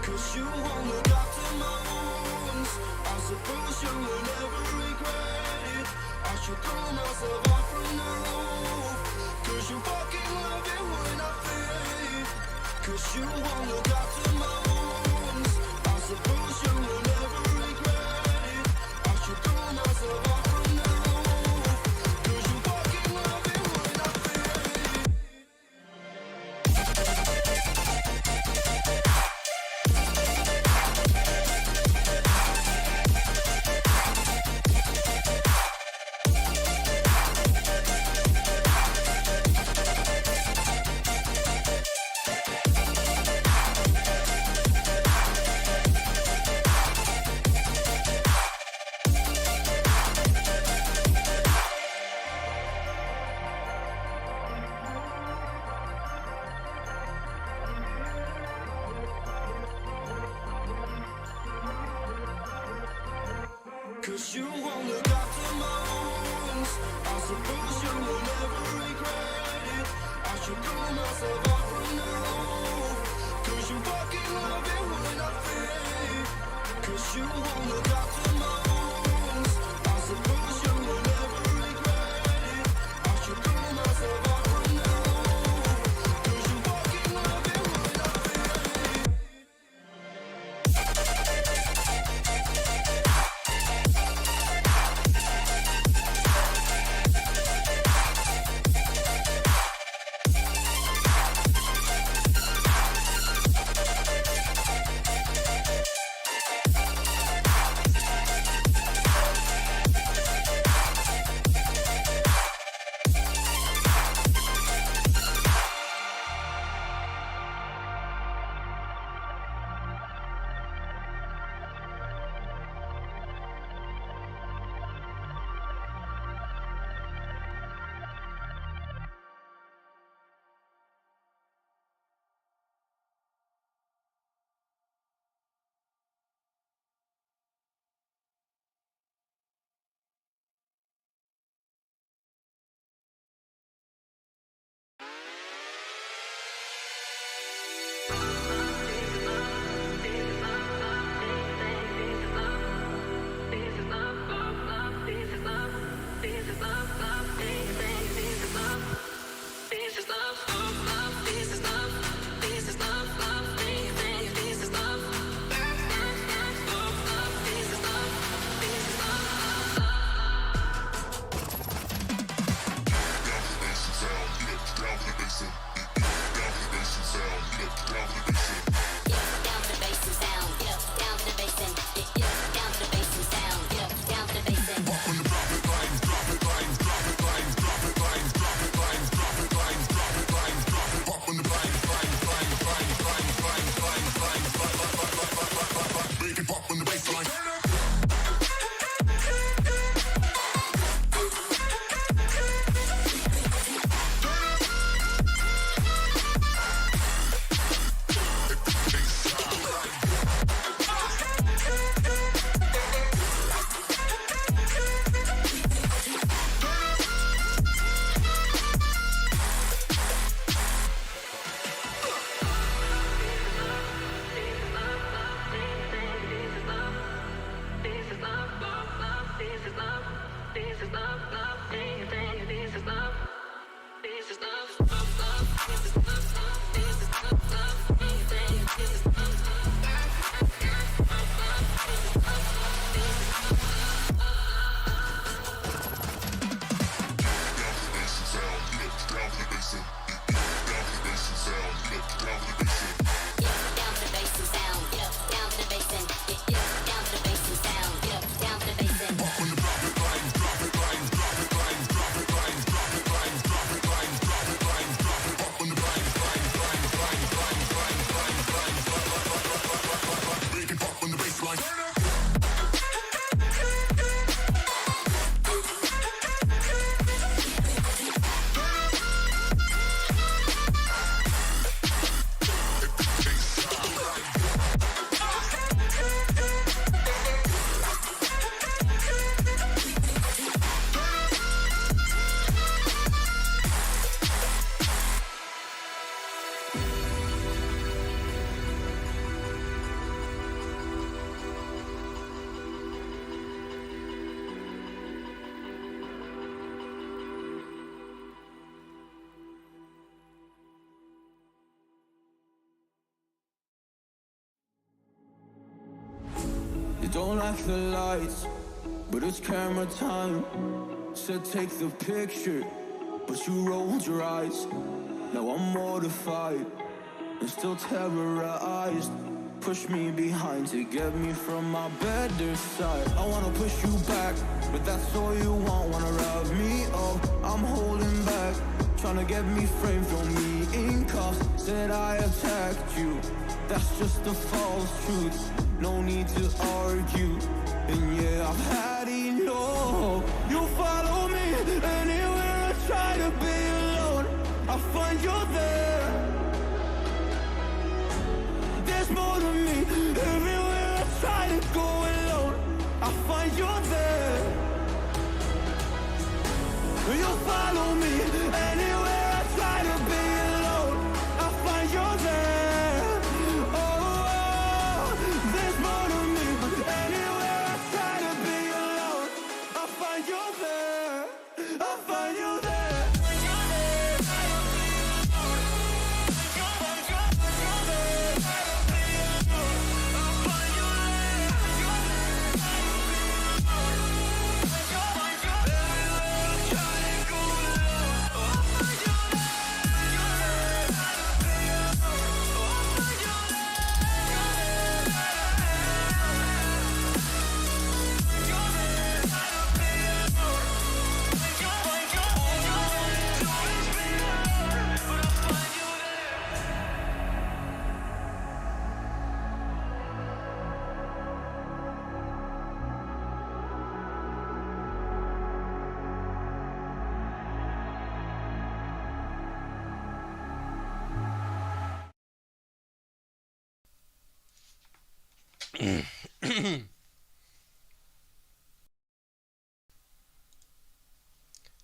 'Cause you won't look after my wounds. I suppose you will never regret it. I should throw myself off from the roof. 'Cause you fucking love it when I fade. 'Cause you won't look after my wounds. I suppose you will never regret it. I should throw myself off from the roof. 'Cause you fucking love it when I fade. Cause you won't look after my wounds. I suppose you will never regret it. I should throw myself off from the roof. 'Cause you fucking love it when I fade. 'Cause you won't look after my wounds. I suppose you will never regret it. I should throw myself off from the roof. 'Cause you fucking love it when I fade. Don't like the lights, but it's camera time. Said take the picture, but you rolled your eyes. Now I'm mortified and still terrorized. Push me behind to get me from my better side. I wanna push you back, but that's all you want. Wanna rub me up, I'm holding back. Tryna get me framed, throw me in cuffs. Said I attacked you, that's just a false truth. No need to argue, and yeah, I've had enough. You follow me anywhere I try to be alone. I find you there. There's more to me. Everywhere I try to go alone, I find you there. You follow me anywhere I try to be alone, I find you there. Oh, there's more to me. Anywhere I try to be alone, I find you there. I find you there.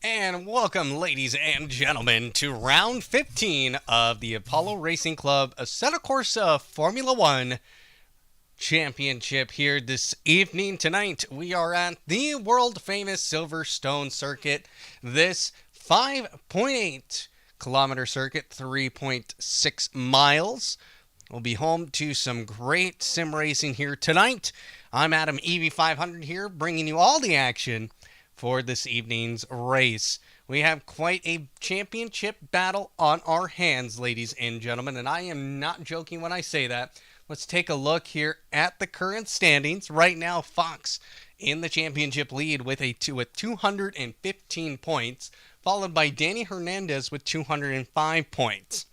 And welcome, ladies and gentlemen, to round 15 of the Apollo Racing Club Assetto Corsa Formula One Championship here this evening. Tonight, we are at the world-famous Silverstone circuit. This 5.8 kilometer circuit, 3.6 miles. We'll be home to some great sim racing here tonight. I'm Adam EV500 here, bringing you all the action for this evening's race. We have quite a championship battle on our hands, ladies and gentlemen, and I am not joking when I say that. Let's take a look here at the current standings. Right now, Fox in the championship lead with 215 points, followed by Danny Hernandez with 205 points.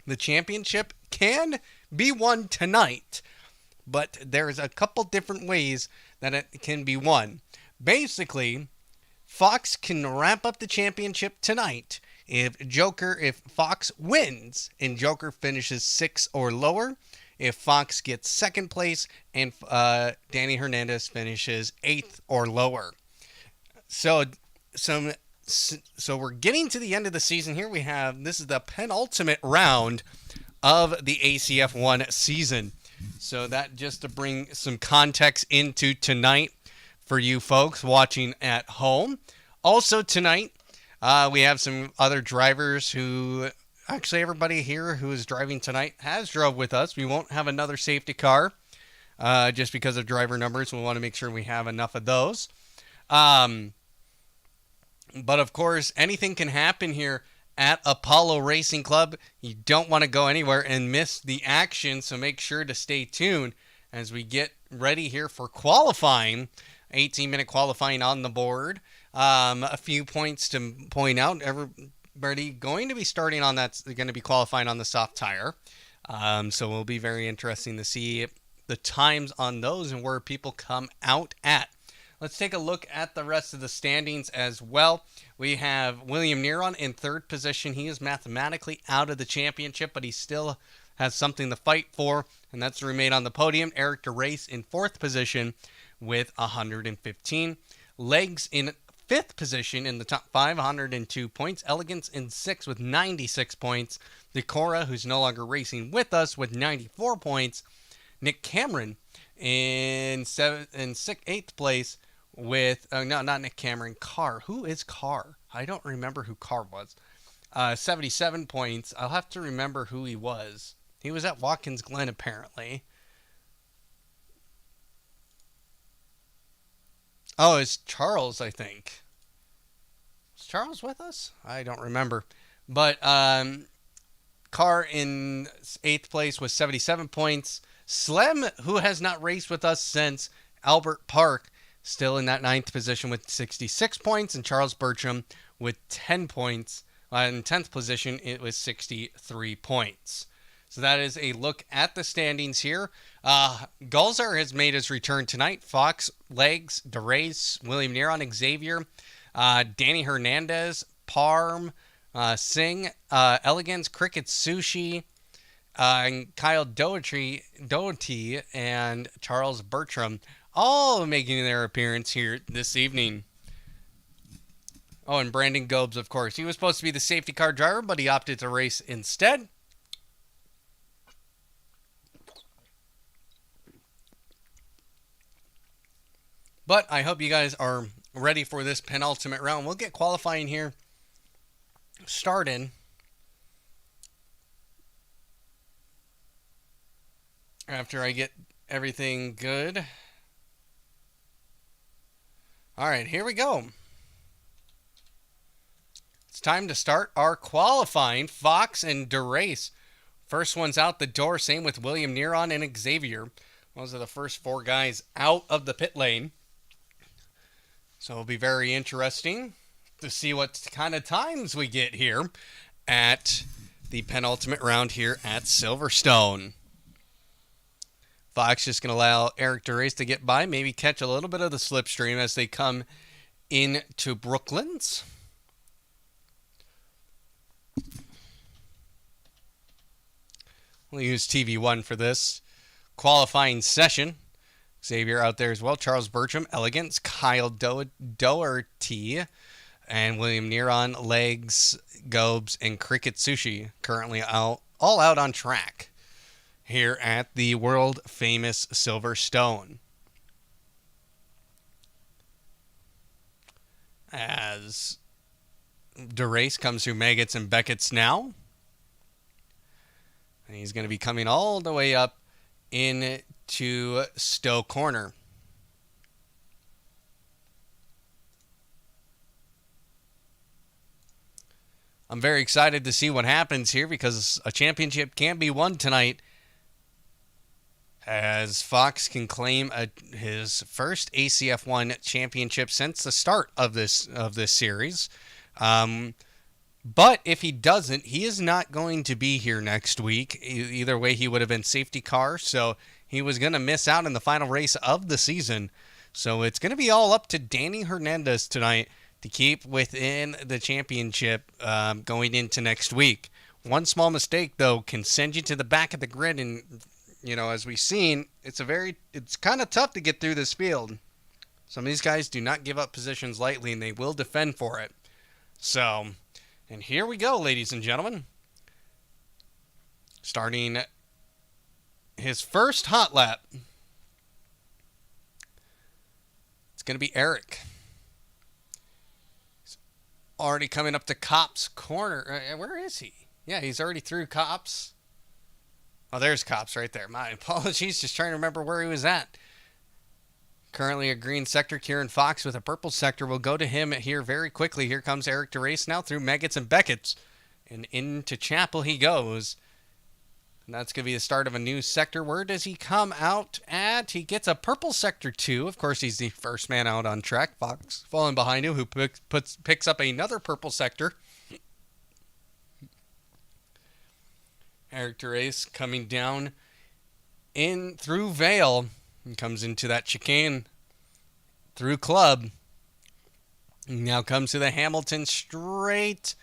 The championship can be won tonight, but there's a couple different ways that it can be won. Basically, Fox can wrap up the championship tonight if Fox wins and Joker finishes 6th or lower, if Fox gets 2nd place and Danny Hernandez finishes 8th or lower. So we're getting to the end of the season here. This is the penultimate round of the ACF1 season. So that just to bring some context into tonight for you folks watching at home. Also tonight, we have some other drivers who, actually everybody here who is driving tonight has drove with us. We won't have another safety car just because of driver numbers. We want to make sure we have enough of those. But of course, anything can happen here at Apollo Racing Club. You don't want to go anywhere and miss the action, so make sure to stay tuned as we get ready here for qualifying. 18-minute qualifying on the board. A few points to point out. Everybody going to be starting on that. They're going to be qualifying on the soft tire. So it will be very interesting to see the times on those and where people come out at. Let's take a look at the rest of the standings as well. We have William Neron in 3rd position. He is mathematically out of the championship, but he still has something to fight for, and that's to remain on the podium. Eric DeRace in 4th position with 115. Legs in 5th position in the top 5, 102 points. Elegance in 6th with 96 points. Decora, who's no longer racing with us, with 94 points. Nick Cameron in 8th place with, no, not Nick Cameron, Carr. Who is Carr? I don't remember who Carr was. 77 points. I'll have to remember who he was. He was at Watkins Glen, apparently. Oh, it's Charles, I think. Is Charles with us? I don't remember. But Carr in eighth place with 77 points. Slem, who has not raced with us since Albert Park, still in that ninth position with 66 points. And Charles Bertram with 10 points. In 10th position, it was 63 points. So that is a look at the standings here. Gulzar has made his return tonight. Fox, Legs, DeRace, William Neron, Xavier, Danny Hernandez, Parm, Singh, Elegance, Cricket Sushi, and Kyle Doherty, and Charles Bertram, all making their appearance here this evening. Oh, and Brandon Gobes, of course. He was supposed to be the safety car driver, but he opted to race instead. But I hope you guys are ready for this penultimate round. We'll get qualifying here started. After I get everything good. All right, here we go. It's time to start our qualifying. Fox and DeRace. First one's out the door. Same with William Neron and Xavier. Those are the first four guys out of the pit lane. So it'll be very interesting to see what kind of times we get here at the penultimate round here at Silverstone. Fox just going to allow Eric DeRace to get by, maybe catch a little bit of the slipstream as they come into Brooklands. We'll use TV1 for this qualifying session. Xavier out there as well. Charles Bertram, Elegance, Kyle Doherty, and William Neron, Legs, Gobes, and Cricket Sushi currently all out on track here at the world famous Silverstone. As DeRace comes through Maggots and Beckett's now. And he's going to be coming all the way up into Stowe Corner. I'm very excited to see what happens here because a championship can be won tonight as Fox can claim his first ACF1 championship since the start of this series. But if he doesn't, he is not going to be here next week. Either way, he would have been safety car, so he was going to miss out in the final race of the season. So it's going to be all up to Danny Hernandez tonight to keep within the championship going into next week. One small mistake, though, can send you to the back of the grid. And, you know, as we've seen, it's kind of tough to get through this field. Some of these guys do not give up positions lightly, and they will defend for it. So, and here we go, ladies and gentlemen. Starting his first hot lap. It's going to be Eric. He's already coming up to Cops Corner. Where is he? Yeah, he's already through Cops. Oh, there's Cops right there. My apologies. Just trying to remember where he was at. Currently a green sector. Kieran Fox with a purple sector. We'll go to him here very quickly. Here comes Eric DeRace now through Maggots and Beckett's. And into Chapel he goes. And that's going to be the start of a new sector. Where does he come out at? He gets a purple sector 2. Of course, he's the first man out on track. Fox falling behind him, who picks up another purple sector. Eric DeRace coming down in through Vale. And comes into that chicane through Club. Now comes to the Hamilton straight.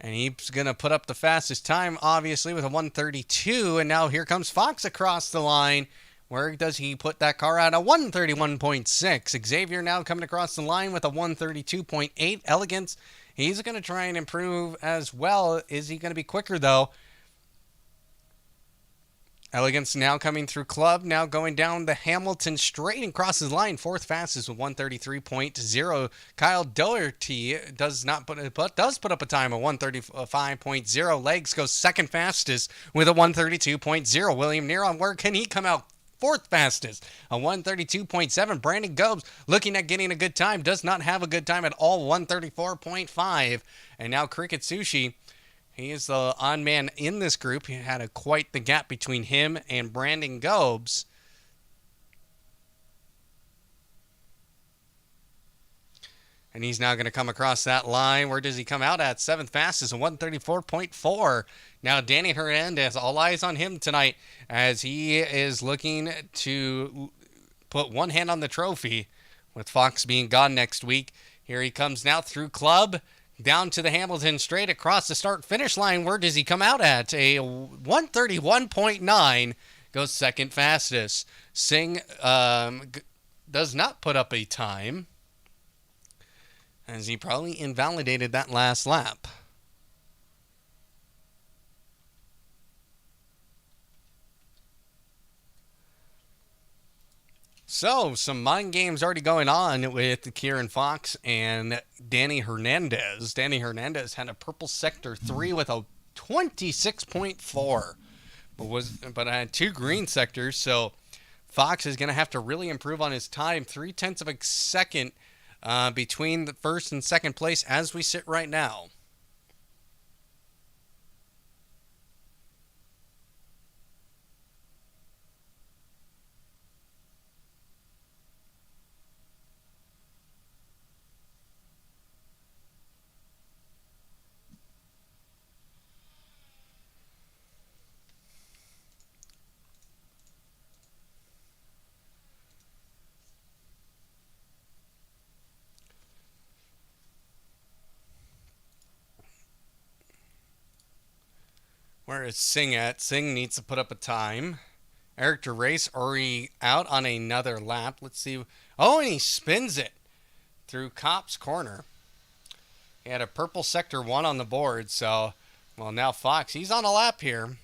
And he's going to put up the fastest time, obviously, with a 1:32. And now here comes Fox across the line. Where does he put that car at? A 1:31.6. Xavier now coming across the line with a 1:32.8. Elegance. He's going to try and improve as well. Is he going to be quicker, though? Elegance now coming through Club, now going down the Hamilton straight and crosses the line. Fourth fastest with 1:33.0. Kyle Doherty does put up a time of 1:35.0. Legs goes second fastest with a 1:32.0. William Neron, where can he come out fourth fastest, a 132.7. Brandon Gobes looking at getting a good time, does not have a good time at all, 134.5. And now Cricket Sushi, he is the odd man in this group. He had quite the gap between him and Brandon Gobes. And he's now going to come across that line. Where does he come out at? Seventh fastest, a 134.4. Now Danny Hernandez, all eyes on him tonight as he is looking to put one hand on the trophy with Fox being gone next week. Here he comes now through Club, down to the Hamilton straight across the start-finish line. Where does he come out at? A 131.9, goes second fastest. Singh does not put up a time, as he probably invalidated that last lap. So, some mind games already going on with Kieran Fox and Danny Hernandez. Danny Hernandez had a purple sector 3 with a 26.4, but had 2 green sectors. So, Fox is going to have to really improve on his time. 0.3 of a second between the first and second place as we sit right now. Where is Singh at? Singh needs to put up a time. Eric DeRace already out on another lap. Let's see. Oh, and he spins it through Cop's corner. He had a purple sector 1 on the board. So, well, now Fox, he's on a lap here.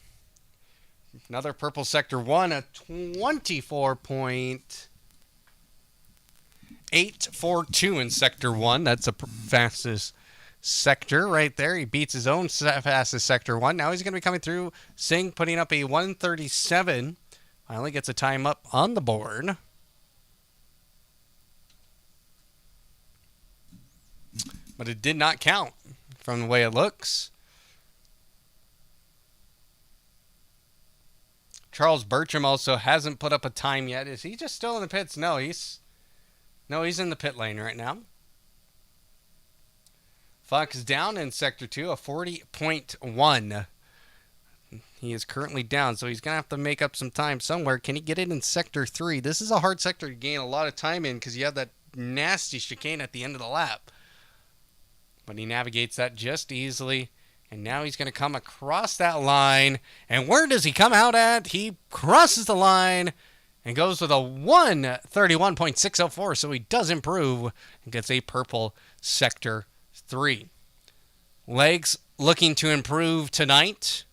Another purple sector 1, a 24.842 in sector 1. That's the fastest sector right there. He beats his own fastest sector 1. Now he's going to be coming through. Singh putting up a 137. Finally gets a time up on the board. But it did not count from the way it looks. Charles Bertram also hasn't put up a time yet. Is he just still in the pits? No, he's in the pit lane right now. Fox down in Sector 2, a 40.1. He is currently down, so he's going to have to make up some time somewhere. Can he get it in Sector 3? This is a hard sector to gain a lot of time in because you have that nasty chicane at the end of the lap. But he navigates that just easily. And now he's going to come across that line. And where does he come out at? He crosses the line and goes with a 131.604. So he does improve and gets a purple Sector 3. Legs looking to improve tonight.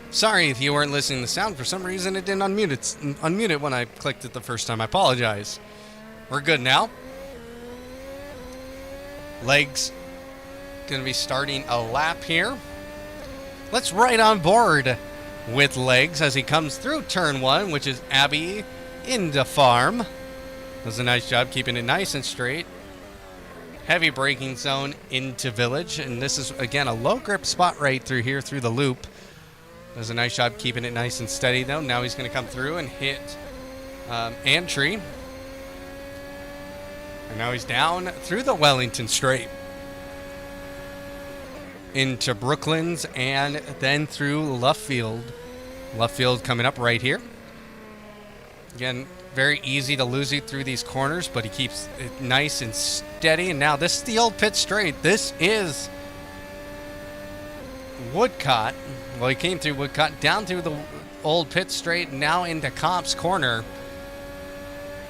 Sorry if you weren't listening to the sound. For some reason it didn't unmute it when I clicked it the first time. I apologize. We're good now. Legs going to be starting a lap here. Let's ride on board with Legs as he comes through turn 1, which is Abbey into Farm. Does a nice job keeping it nice and straight. Heavy braking zone into Village. And this is, again, a low grip spot right through here through the loop. Does a nice job keeping it nice and steady, though. Now he's going to come through and hit Antry. And now he's down through the Wellington Straight into Brooklands and then through Luffield. Luffield coming up right here. Again, very easy to lose it through these corners, but he keeps it nice and steady. And now this is the old pit straight. This is Woodcott. Well, he came through Woodcott, down through the old pit straight, now into Cop's corner.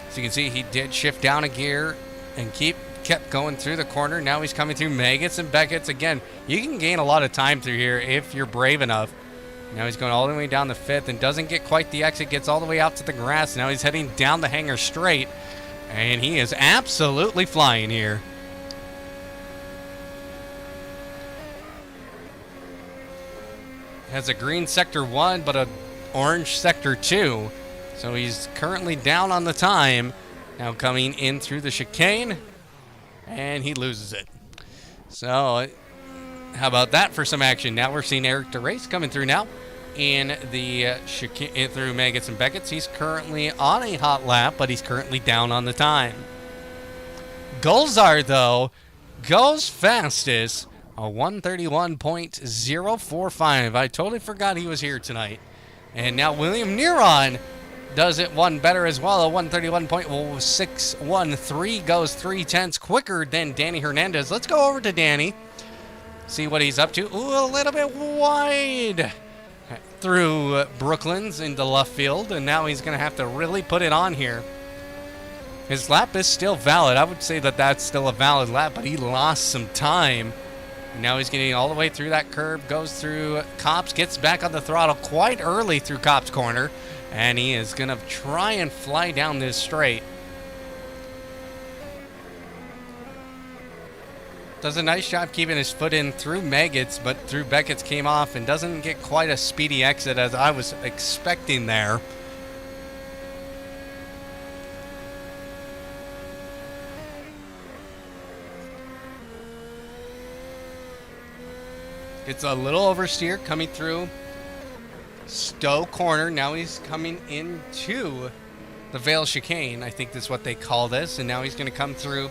So you can see he did shift down a gear and kept going through the corner. Now he's coming through Maggots and Beckett's. Again, you can gain a lot of time through here if you're brave enough. Now he's going all the way down the 5th and doesn't get quite the exit, gets all the way out to the grass. Now he's heading down the hanger straight, and he is absolutely flying here. has a green sector 1, but a orange sector 2. So he's currently down on the time. Now coming in through the chicane, and he loses it. So how about that for some action? Now we're seeing Eric DeRace coming through now in the chicane through Maggots and Beckett's. He's currently on a hot lap, but he's currently down on the time. Gulzar, though, goes fastest, a 131.045. I totally forgot he was here tonight. And now William Neron does it one better as well. A 131.613 goes 3/10 quicker than Danny Hernandez. Let's go over to Danny, see what he's up to. Ooh, a little bit wide through Brooklands into left field, and now he's going to have to really put it on here. His lap is still valid. I would say that that's still a valid lap, but he lost some time. Now he's getting all the way through that curb, goes through Copps, gets back on the throttle quite early through Copps' corner, and he is going to try and fly down this straight. Does a nice job keeping his foot in through Maggots, but through Beckett's came off and doesn't get quite a speedy exit as I was expecting there. It's a little oversteer coming through Stowe corner. Now he's coming into the Vale chicane. I think that's what they call this. And now he's going to come through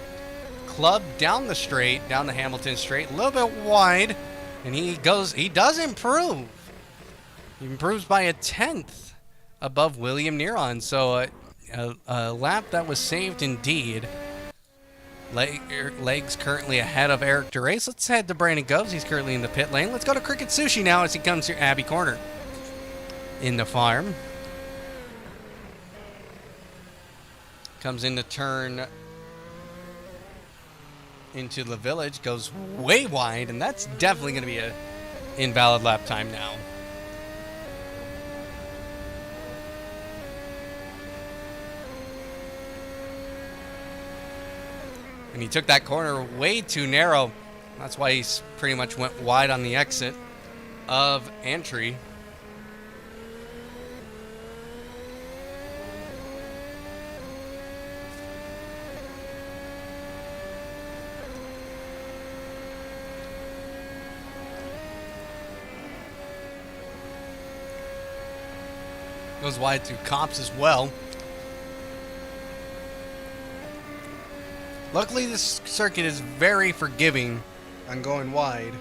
Club down the straight, down the Hamilton straight, a little bit wide. And he does improve. He improves by a 10th above William Neron. So a lap that was saved indeed. Legs currently ahead of Eric DeRace. Let's head to Brandon Goves. He's currently in the pit lane. Let's go to Cricket Sushi now as he comes to Abbey Corner in the farm. Comes in the turn into the village. Goes way wide, and that's definitely going to be an invalid lap time now. And he took that corner way too narrow. That's why he's pretty much went wide on the exit of entry. Goes wide through Copps as well. Luckily, this circuit is very forgiving on going wide.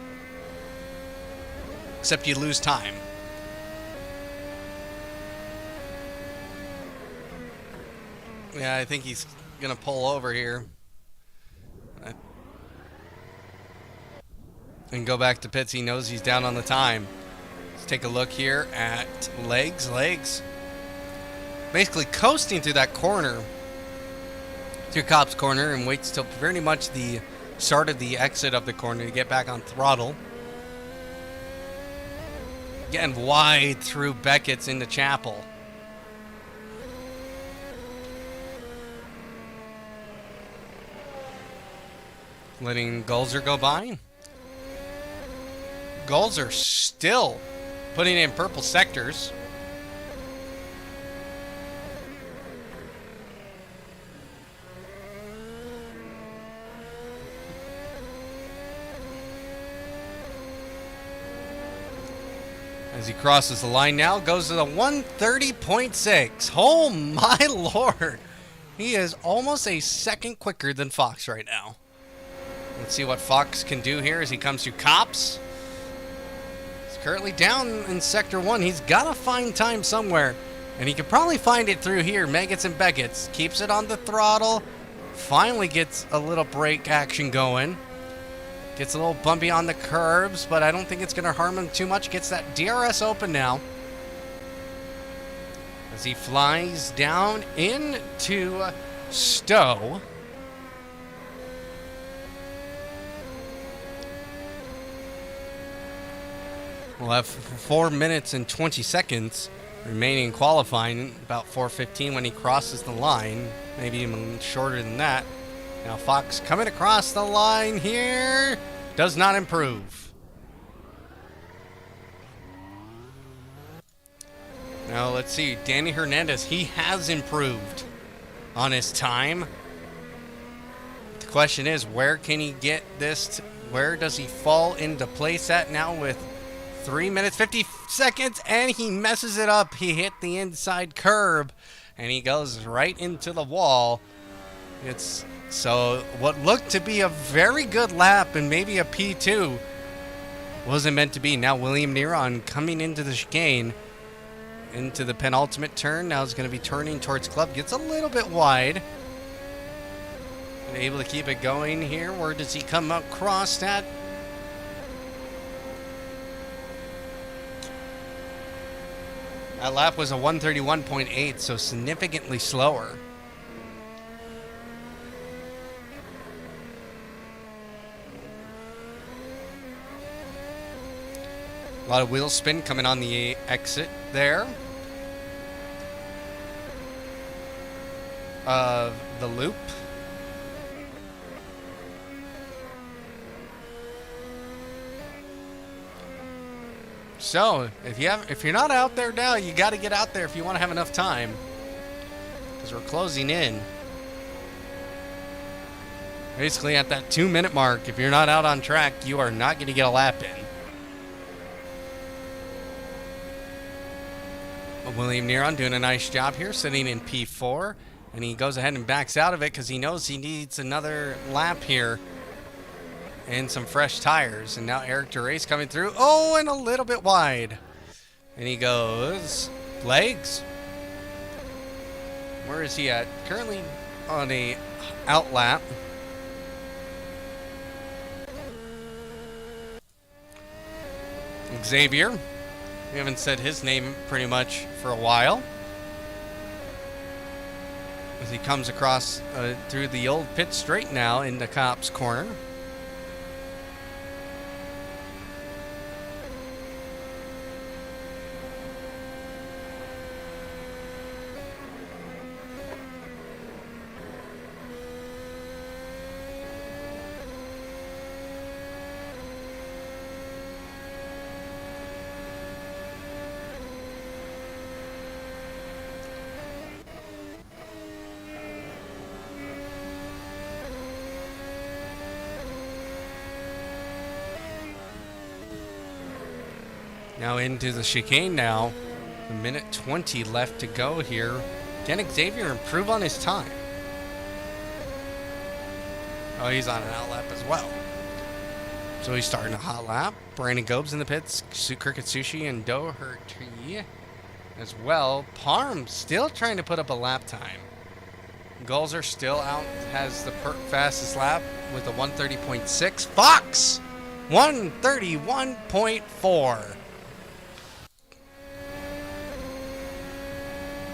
Except you lose time. Yeah, I think he's going to pull over here. And go back to pits. He knows he's down on the time. Let's take a look here at Legs. Legs basically coasting through that corner. Through Copps' corner and waits till pretty much the start of the exit of the corner to get back on throttle. Getting wide through Beckett's into Chapel. Letting Gulzer go by. Gulzer still putting in purple sectors. As he crosses the line now, goes to the 130.6. Oh my lord. He is almost a second quicker than Fox right now. Let's see what Fox can do here as he comes to Copps. He's currently down in Sector 1. He's got to find time somewhere. And he can probably find it through here. Maggots and Beckett's. Keeps it on the throttle. Finally gets a little brake action going. Gets a little bumpy on the curbs, but I don't think it's going to harm him too much. Gets that DRS open now. As he flies down into Stowe. We'll have 4 minutes and 20 seconds remaining in qualifying. About 4:15 when he crosses the line. Maybe even shorter than that. Now Fox coming across the line here. Does not improve. Now let's see. Danny Hernandez, he has improved on his time. The question is, where can he get this? Where does he fall into place at now with 3 minutes 50 seconds? And he messes it up. He hit the inside curb and he goes right into the wall. It's so what looked to be a very good lap and maybe a P2 wasn't meant to be. Now William Neron coming into the chicane, into the penultimate turn. Now is going to be turning towards Club. Gets a little bit wide. And able to keep it going here. Where does he come across at? That lap was a 131.8, so significantly slower. A lot of wheel spin coming on the exit there of the loop. So if you're not out there now, you got to get out there if you want to have enough time, because we're closing in. Basically at that 2-minute mark, if you're not out on track, you are not going to get a lap in. William Neron doing a nice job here, sitting in P4, and he goes ahead and backs out of it because he knows he needs another lap here and some fresh tires. And now Eric DeRace coming through. Oh, and a little bit wide. And he goes legs. Where is he at? Currently on a out lap. Xavier. We haven't said his name pretty much for a while. As he comes across through the old pit straight now into Cop's corner. Now into the chicane now. A minute 20 left to go here. Can Xavier improve on his time? Oh, he's on an out lap as well. So he's starting a hot lap. Brandon Gobes in the pits. Cricket Sushi and Doherty as well. Parm still trying to put up a lap time. Gulzer still out. Has the fastest lap with a 130.6. Fox! 131.4.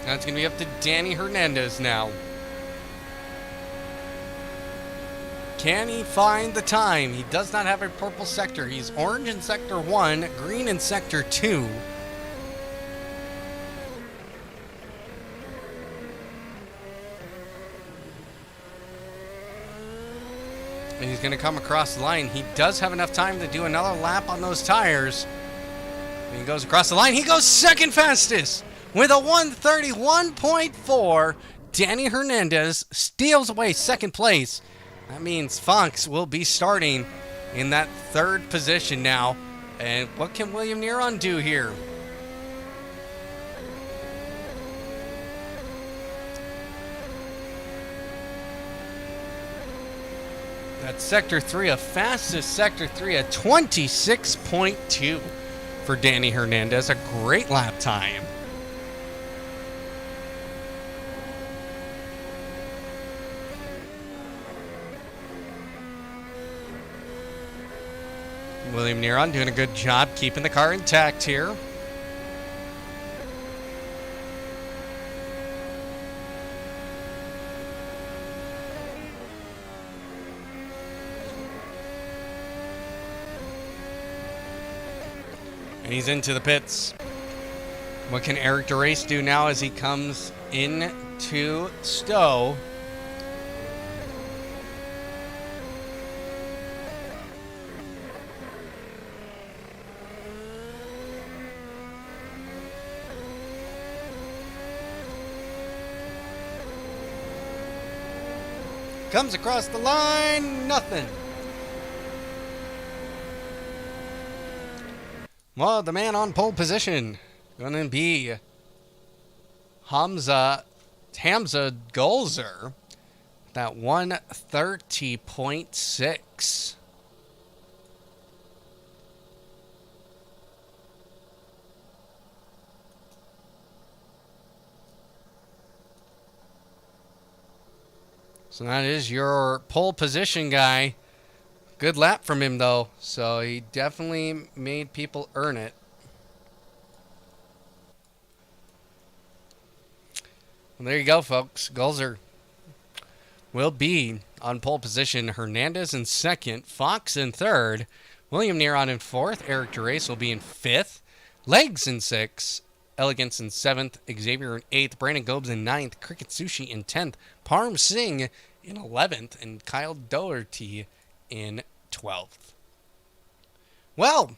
That's going to be up to Danny Hernandez now. Can he find the time? He does not have a purple sector. He's orange in sector 1, green in sector 2. And he's going to come across the line. He does have enough time to do another lap on those tires. And he goes across the line. He goes second fastest with a 131.4. Danny Hernandez steals away second place. That means Fonks will be starting in that third position now. And what can William Neron do here? That's sector 3, a fastest sector 3 at 26.2 for Danny Hernandez. A great lap time. William Neron doing a good job keeping the car intact here. And he's into the pits. What can Eric DeRace do now as he comes into Stowe? Comes across the line, nothing. Well, the man on pole position going to be Hamza Golzer. That 130.6. So that is your pole position guy. Good lap from him, though. So he definitely made people earn it. Well, there you go, folks. Golzer will be on pole position. Hernandez in second. Fox in third. William Neron in fourth. Eric Gerace will be in fifth. Legs in sixth. Elegance in seventh. Xavier in eighth. Brandon Gobes in ninth. Cricket Sushi in 10th. Parm Singh in 11th. And Kyle Doherty in 12th. Well,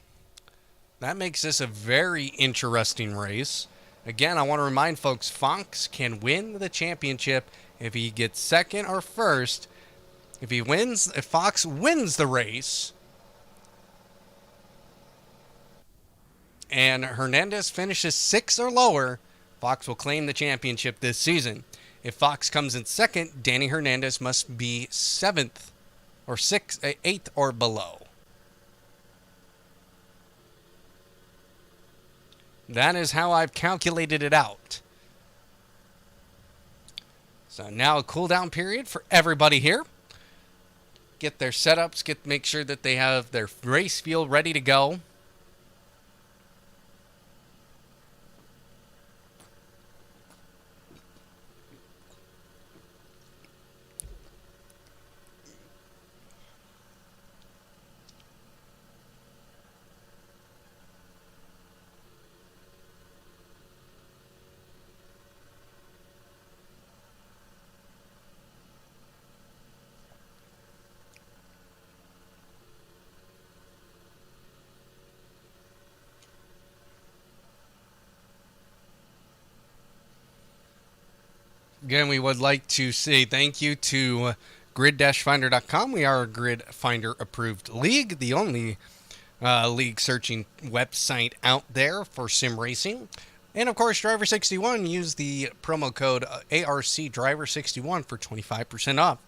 that makes this a very interesting race. Again, I want to remind folks, Fox can win the championship if he gets second or first. If Fox wins the race and Hernandez finishes sixth or lower, Fox will claim the championship this season. If Fox comes in second, Danny Hernandez must be seventh or eighth or below. That is how I've calculated it out. So now a cool down period for everybody here. Get their setups, make sure that they have their race field ready to go. Again, we would like to say thank you to grid-finder.com. We are a Grid Finder approved league, the only league searching website out there for sim racing. And of course, Driver61, use the promo code ARCDriver61 for 25% off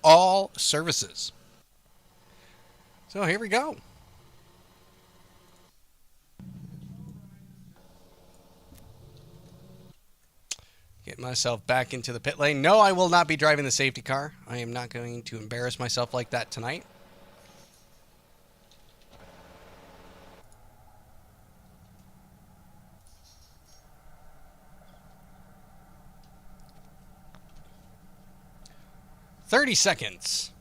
all services. So here we go. Get myself back into the pit lane. No, I will not be driving the safety car. I am not going to embarrass myself like that tonight. "30 seconds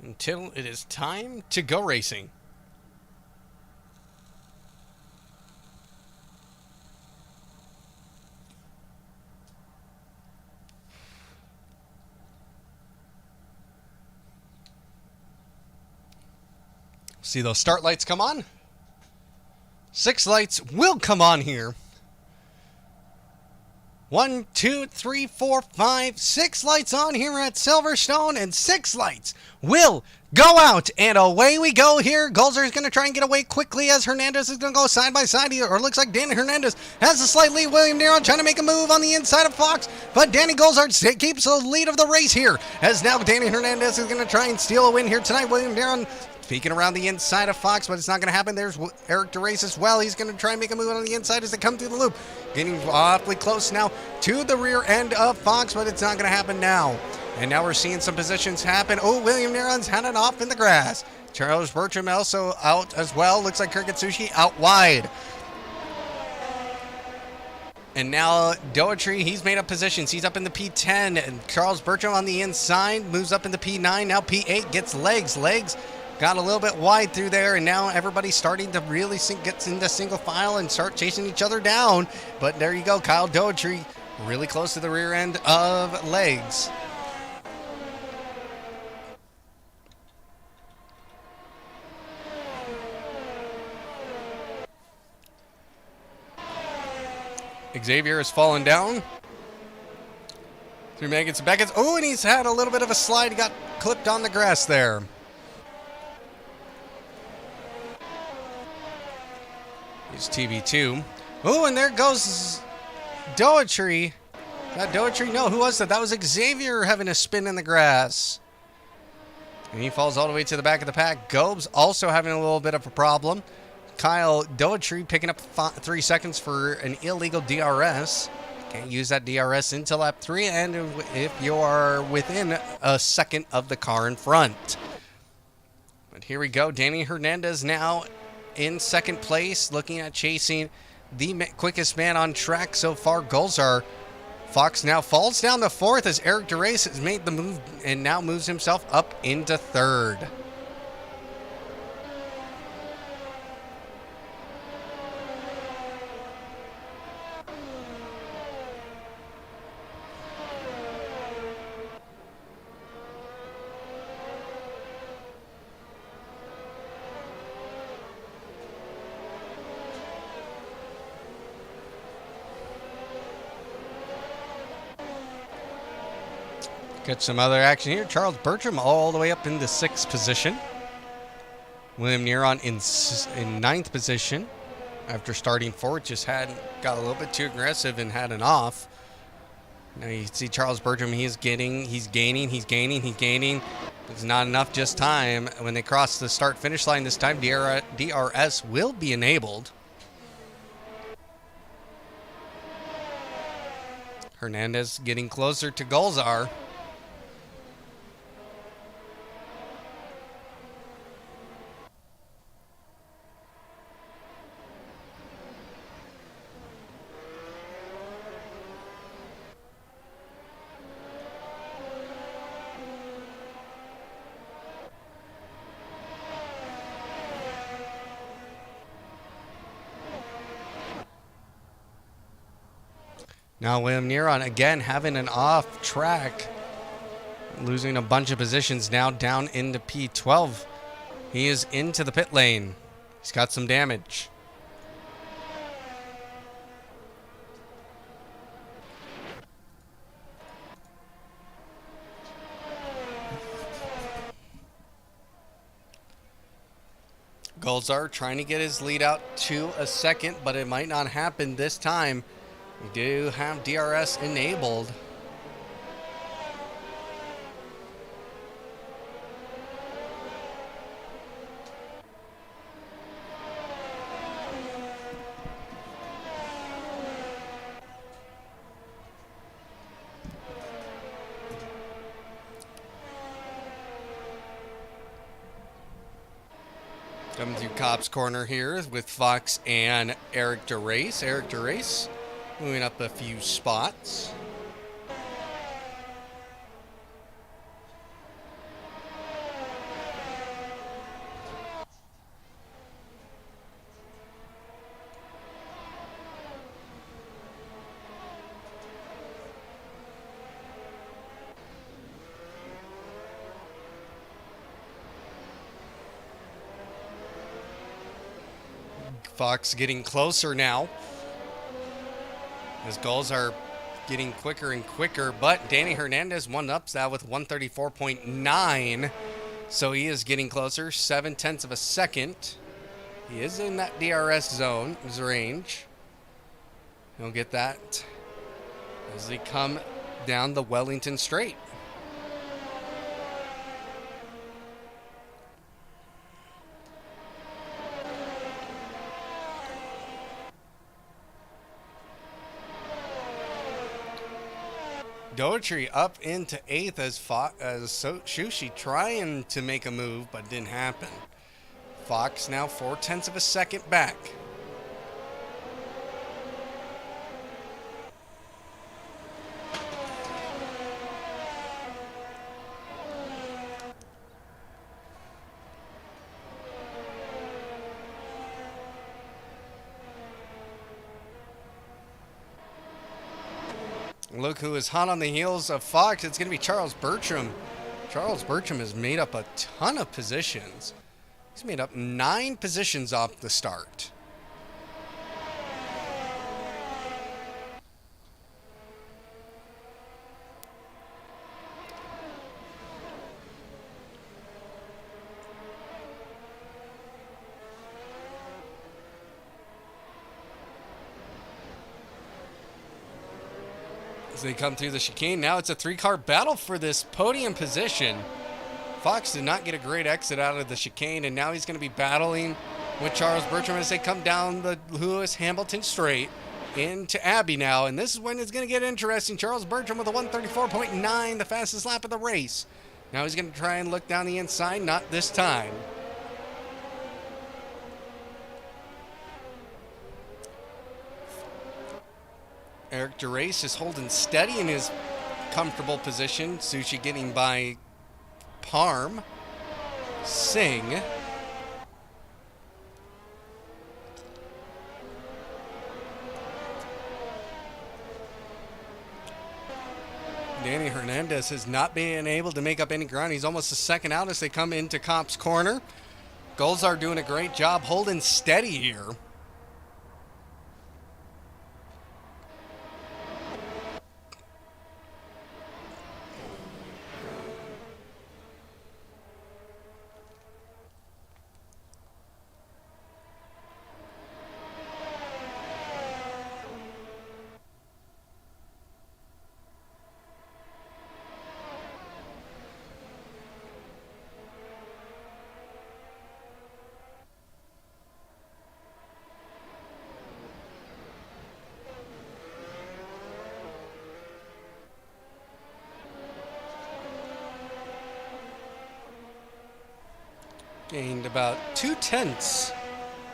until it is time to go racing." See those start lights come on? 6 lights will come on here. 1, 2, 3, 4, 5, 6 lights on here at Silverstone, and 6 lights will go out, and away we go here. Golzer is going to try and get away quickly as Hernandez is going to go side by side here, or it looks like Danny Hernandez has a slight lead. William Neron trying to make a move on the inside of Fox, but Danny Golzer keeps the lead of the race here, as now Danny Hernandez is going to try and steal a win here tonight. William Neron peeking around the inside of Fox, but it's not going to happen. There's Eric Gerace as well. He's going to try and make a move on the inside as they come through the loop. Getting awfully close now to the rear end of Fox, but it's not going to happen now. And now we're seeing some positions happen. Oh, William Neron's had it off in the grass. Charles Bertram also out as well. Looks like Cricket Sushi out wide. And now Doherty, he's made up positions. He's up in the P10. And Charles Bertram on the inside moves up in the P9. Now P8 gets legs. Legs got a little bit wide through there, and now everybody's starting to really get into single file and start chasing each other down. But there you go, Kyle Doherty really close to the rear end of legs. Xavier has fallen down. Through Megan to Beckett. Oh, and he's had a little bit of a slide. He got clipped on the grass there. Here's TV2. Oh, and there goes Doetry. Is that Doetry? No, who was that? That was Xavier having a spin in the grass. And he falls all the way to the back of the pack. Gobes also having a little bit of a problem. Kyle Doetry picking up 3 seconds for an illegal DRS. Can't use that DRS until lap 3, and if you are within a second of the car in front. But here we go. Danny Hernandez now in second place, looking at chasing the quickest man on track so far, Golzar. Fox now falls down to fourth as Eric DeRace has made the move and now moves himself up into third. Get some other action here. Charles Bertram all the way up into 6th position. William Neron in 9th position. After starting 4th, just got a little bit too aggressive and had an off. Now you see Charles Bertram, he's gaining. It's not enough just time. When they cross the start-finish line this time, DRS will be enabled. Hernandez getting closer to Golzar. Now William Neron again having an off track, losing a bunch of positions now down into P12. He is into the pit lane. He's got some damage. Golzar trying to get his lead out to a second, but it might not happen this time. We do have DRS enabled. Coming through Cobb's corner here with Fox and Eric DeRace. Eric DeRace moving up a few spots. Fox getting closer now, as goals are getting quicker and quicker, but Danny Hernandez one-ups that with 134.9, so he is getting closer, 0.7 of a second. He is in that DRS zone, his range. He'll get that as they come down the Wellington Straight. Doetry up into 8th as Shushi trying to make a move, but didn't happen. Fox now 0.4 of a second back. Look who is hot on the heels of Fox. It's going to be Charles Bertram. Charles Bertram has made up a ton of positions. He's made up 9 positions off the start. As they come through the chicane, now it's a three-car battle for this podium position. Fox did not get a great exit out of the chicane, and now he's going to be battling with Charles Bertram as they come down the Lewis Hamilton straight into Abbey now. And this is when it's going to get interesting. Charles Bertram with a 134.9, the fastest lap of the race. Now he's going to try and look down the inside, not this time. Eric DeRace is holding steady in his comfortable position. Sushi getting by Parm. Singh. Danny Hernandez has not been able to make up any ground. He's almost a second out as they come into Cop's corner. Golzar doing a great job holding steady here. Gained about 2/10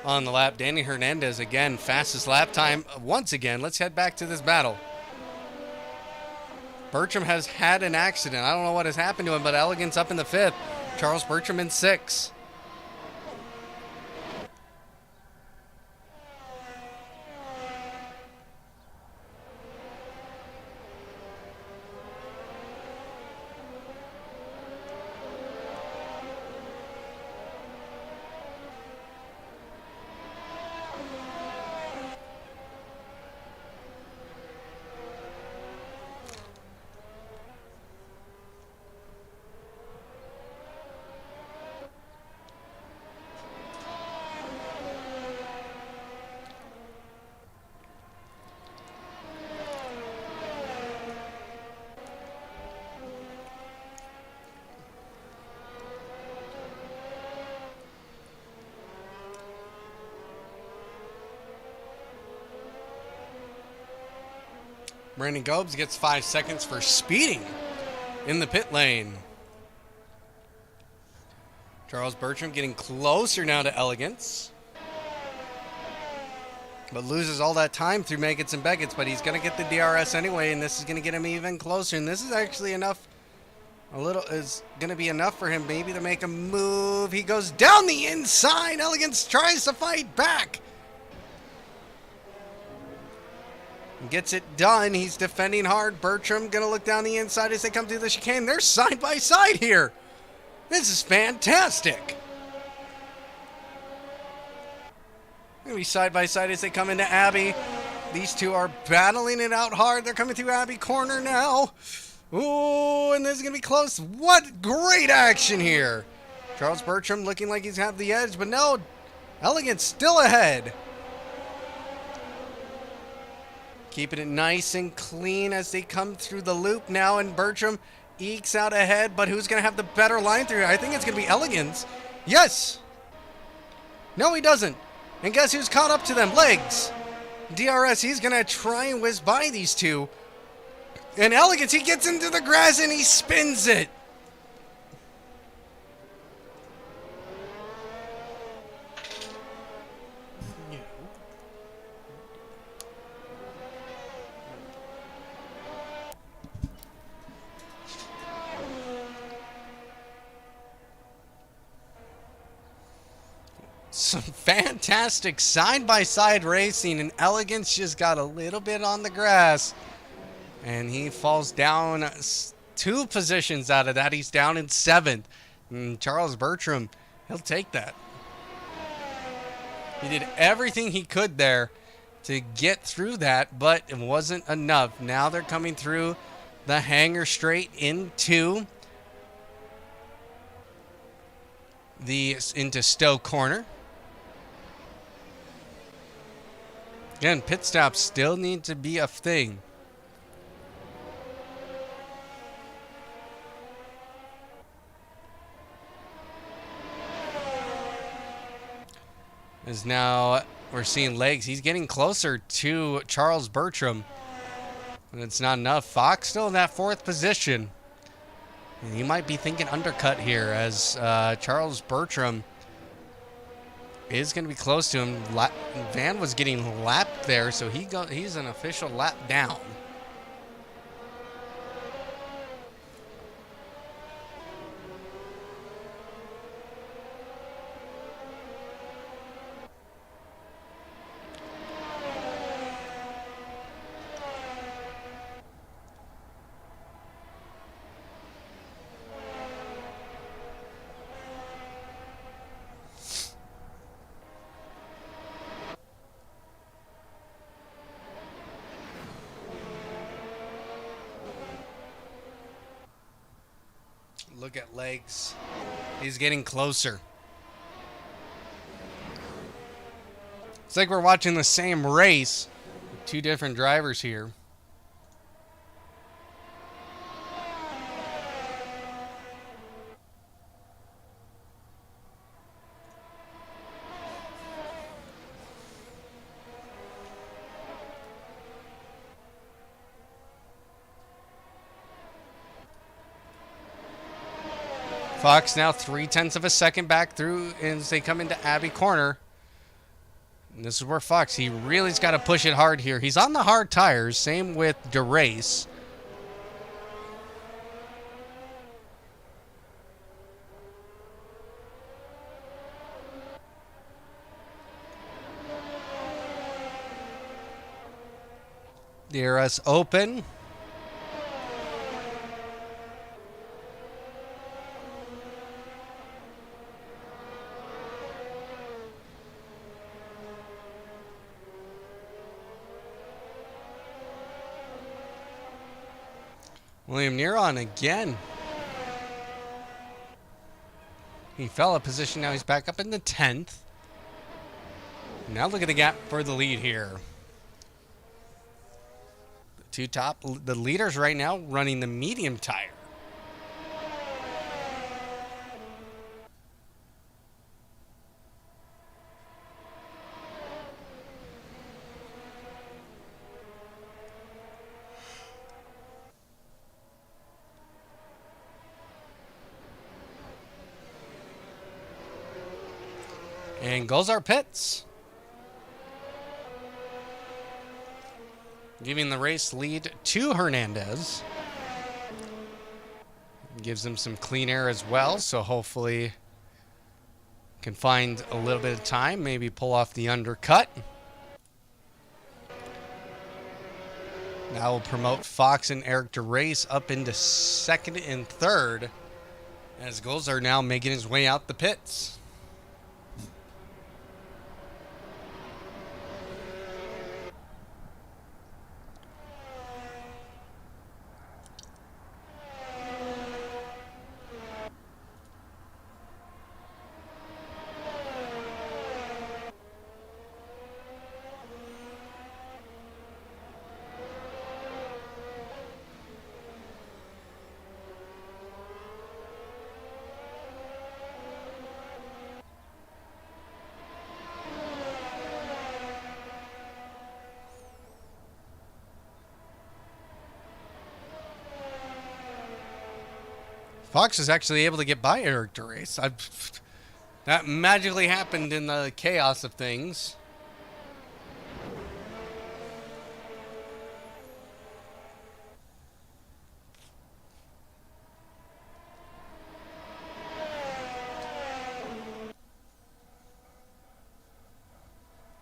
on the lap. Danny Hernandez again, fastest lap time once again. Let's head back to this battle. Bertram has had an accident. I don't know what has happened to him, but Elegance up in the 5th. Charles Bertram in 6th. Brandon Gobes gets 5 seconds for speeding in the pit lane. Charles Bertram getting closer now to Elegance. But loses all that time through Meggetts and Beckett's, but he's going to get the DRS anyway, and this is going to get him even closer. And this is actually enough, is going to be enough for him maybe to make a move. He goes down the inside. Elegance tries to fight back. Gets it done. He's defending hard. Bertram going to look down the inside as they come through the chicane. They're side by side here. This is fantastic. Going to be side by side as they come into Abbey. These two are battling it out hard. They're coming through Abbey corner now. Ooh, and this is going to be close. What great action here. Charles Bertram looking like he's had the edge, but no. Elegance still ahead. Keeping it nice and clean as they come through the loop now, and Bertram ekes out ahead, but who's going to have the better line through? I think it's going to be Elegance. Yes! No, he doesn't. And guess who's caught up to them? Legs. DRS, he's going to try and whiz by these two. And Elegance, he gets into the grass and he spins it. Some fantastic side-by-side racing, and Elegance just got a little bit on the grass. And he falls down 2 positions out of that. He's down in 7th. And Charles Bertram, he'll take that. He did everything he could there to get through that, but it wasn't enough. Now they're coming through the hangar straight into Stowe Corner. Again, pit stops still need to be a thing. As now we're seeing legs. He's getting closer to Charles Bertram. And it's not enough. Fox still in that 4th position. And he might be thinking undercut here as Charles Bertram is going to be close to him. Van was getting lapped there, so he's an official lap down. Look at legs. He's getting closer. It's like we're watching the same race with 2 different drivers here. Fox now 0.3 of a second back through as they come into Abbey Corner. And this is where Fox, he really's got to push it hard here. He's on the hard tires. Same with DeRace. DRS open. William Neron again. He fell a position. Now he's back up in the 10th. Now look at the gap for the lead here. The leaders right now running the medium tire. And goes our pits. Giving the race lead to Hernandez. Gives him some clean air as well, so hopefully can find a little bit of time, maybe pull off the undercut. Now we'll promote Fox and Eric DeRace up into 2nd and 3rd as Golzar now making his way out the pits. Fox is actually able to get by Eric DeRace. That magically happened in the chaos of things.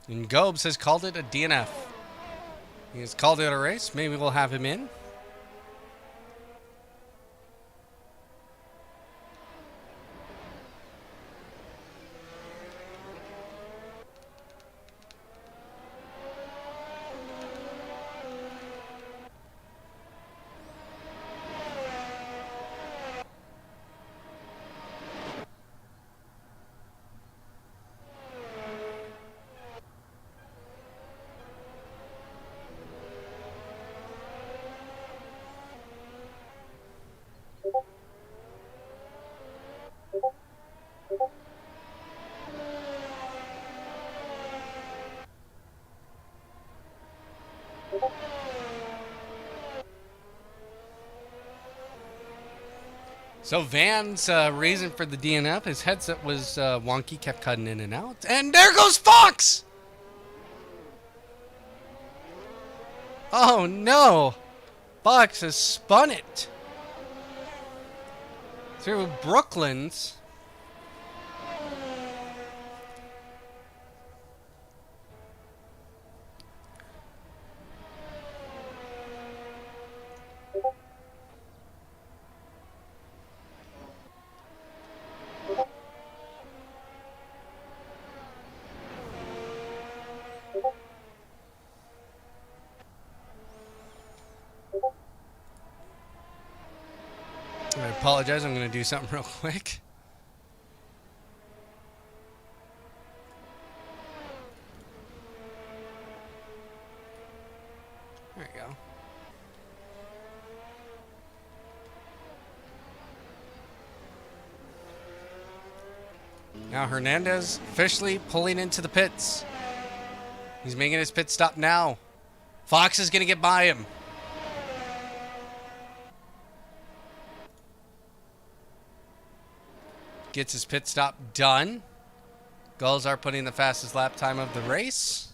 And Gobes has called it a DNF. He has called it a race. Maybe we'll have him in. So Van's reason for the DNF, his headset was wonky, kept cutting in and out. And there goes Fox! Oh no! Fox has spun it through Brooklands. I apologize, I'm going to do something real quick. There you go. Now Hernandez officially pulling into the pits. He's making his pit stop now. Fox is going to get by him. Gets his pit stop done. Gulls are putting the fastest lap time of the race.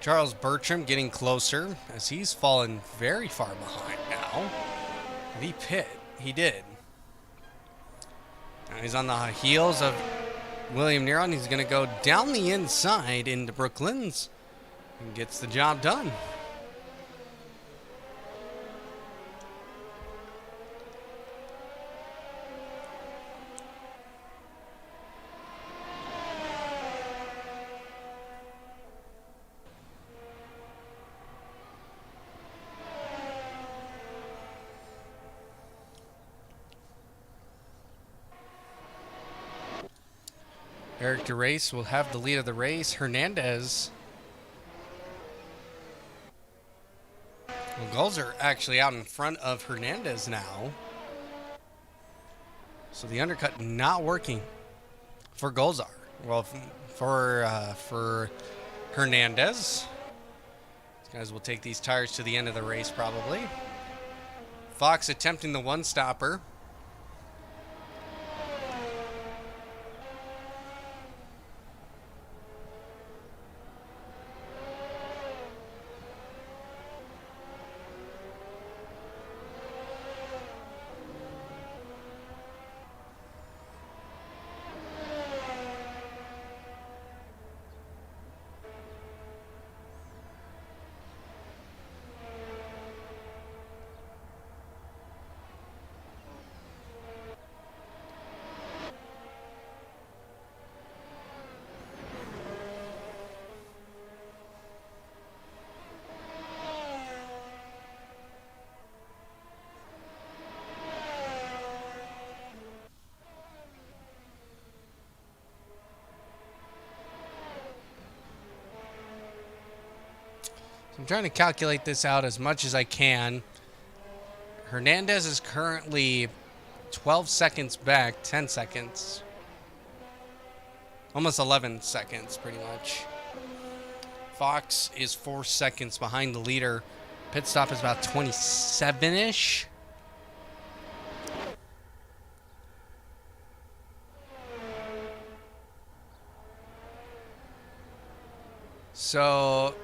Charles Bertram getting closer as he's fallen very far behind now. Did he pit? He did. Now he's on the heels of William Neron. He's going to go down the inside into Brooklands and gets the job done. Eric DeRace will have the lead of the race. Hernandez. Well, Gulls are actually out in front of Hernandez now. So the undercut not working for Gulls are. Well, for Hernandez. These guys will take these tires to the end of the race probably. Fox attempting the one-stopper. I'm trying to calculate this out as much as I can. Hernandez is currently 12 seconds back, 10 seconds. Almost 11 seconds, pretty much. Fox is 4 seconds behind the leader. Pit stop is about 27-ish. So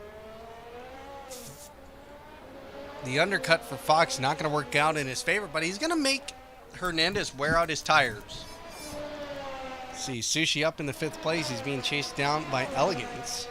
the undercut for Fox not going to work out in his favor, but he's going to make Hernandez wear out his tires. See, Sushi up in the 5th place. He's being chased down by Elegance.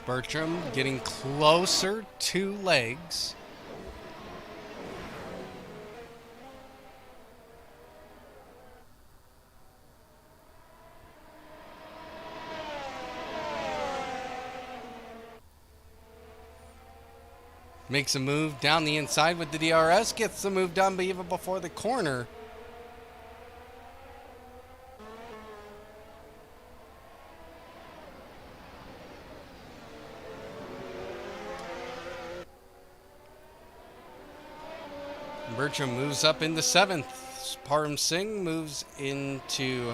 Bertram getting closer to legs. Makes a move down the inside with the DRS. Gets the move done, but even before the corner. Bertram moves up into 7th. Param Singh moves into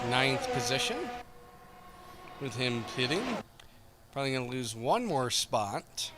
9th position. With him pitting. Probably going to lose one more spot.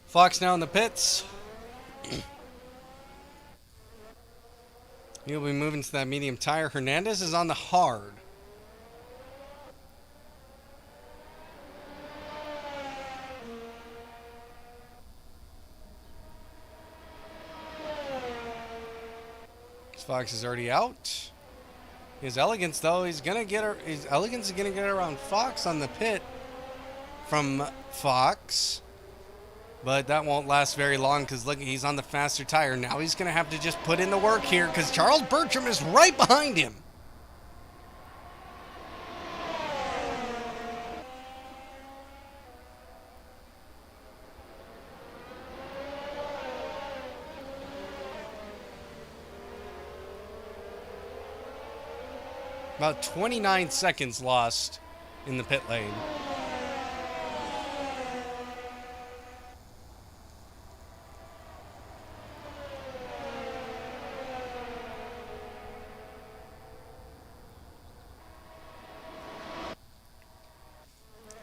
Fox now in the pits. He'll be moving to that medium tire. Hernandez is on the hard. Fox is already out. His Elegance, though, he's gonna get her. His Elegance is gonna get around Fox on the pit from Fox. But that won't last very long because look, he's on the faster tire. Now he's going to have to just put in the work here because Charles Bertram is right behind him. About 29 seconds lost in the pit lane.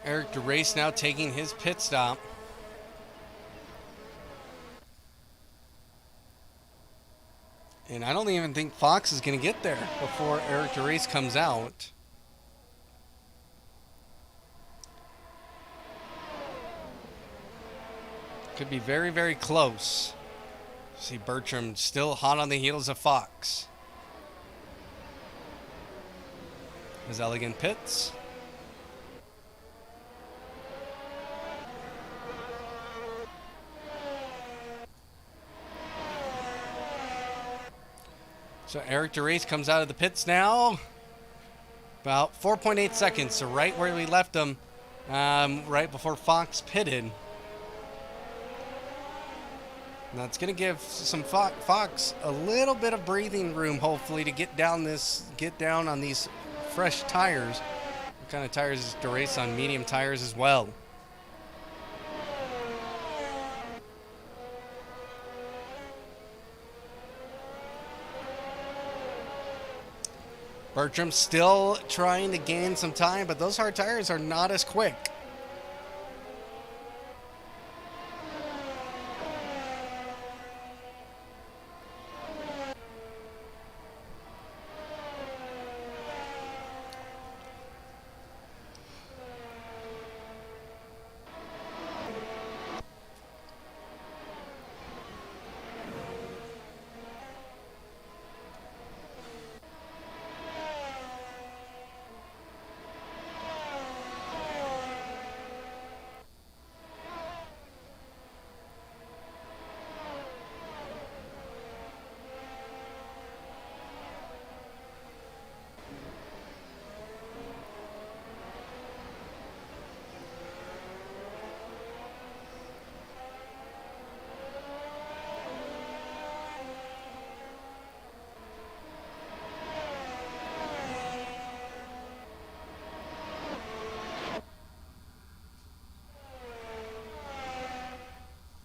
Eric DeRace now taking his pit stop. And I don't even think Fox is going to get there before Eric DeRace comes out. Could be very, very close. See Bertram still hot on the heels of Fox. His Elegant pits. So Eric DeRace comes out of the pits now. About 4.8 seconds, so right where we left him, right before Fox pitted. And that's going to give some Fox a little bit of breathing room, hopefully, to get down on these fresh tires. What kind of tires is DeRace on? Medium tires as well. Bertram still trying to gain some time, but those hard tires are not as quick.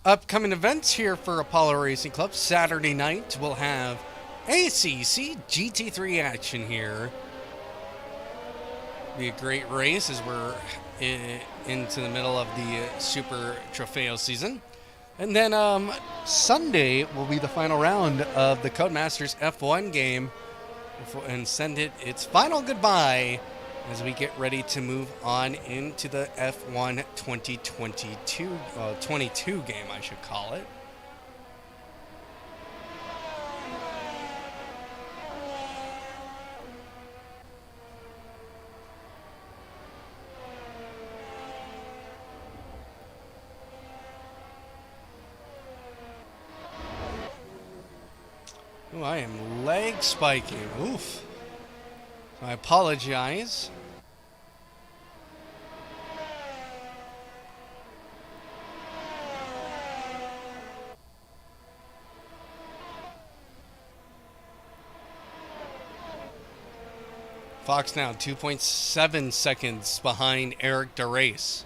Upcoming events here for Apollo Racing Club. Saturday night, we'll have ACC GT3 action here. Be a great race as we're into the middle of the Super Trofeo season. And then Sunday will be the final round of the Codemasters F1 game and send it its final goodbye as we get ready to move on into the F1 22 game, I should call it. Ooh, I am leg spiking. Oof. I apologize. Fox now 2.7 seconds behind Eric DeRace.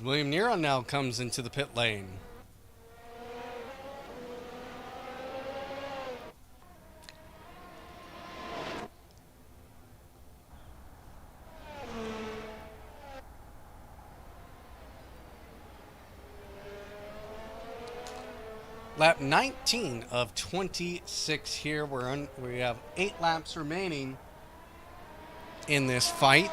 William Neron now comes into the pit lane. Lap 19 of 26 here. We have 8 laps remaining in this fight.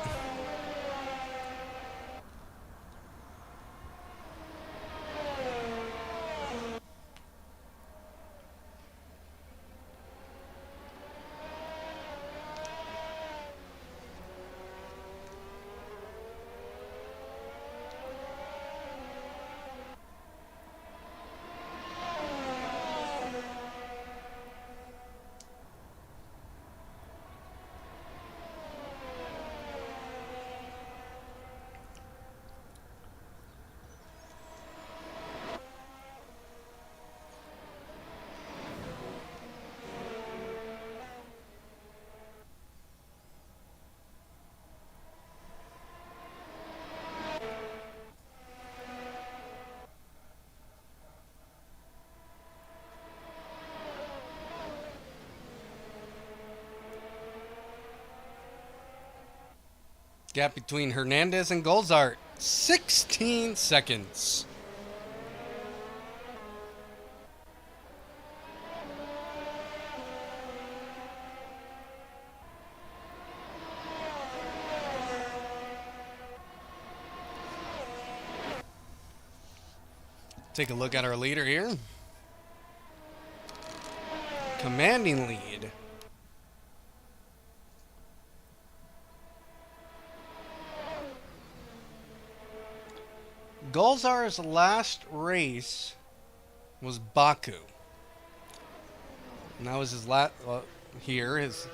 Gap between Hernandez and Golzart, 16 seconds. Take a look at our leader here. Commanding lead. Golzar's last race was Baku. And that was his last his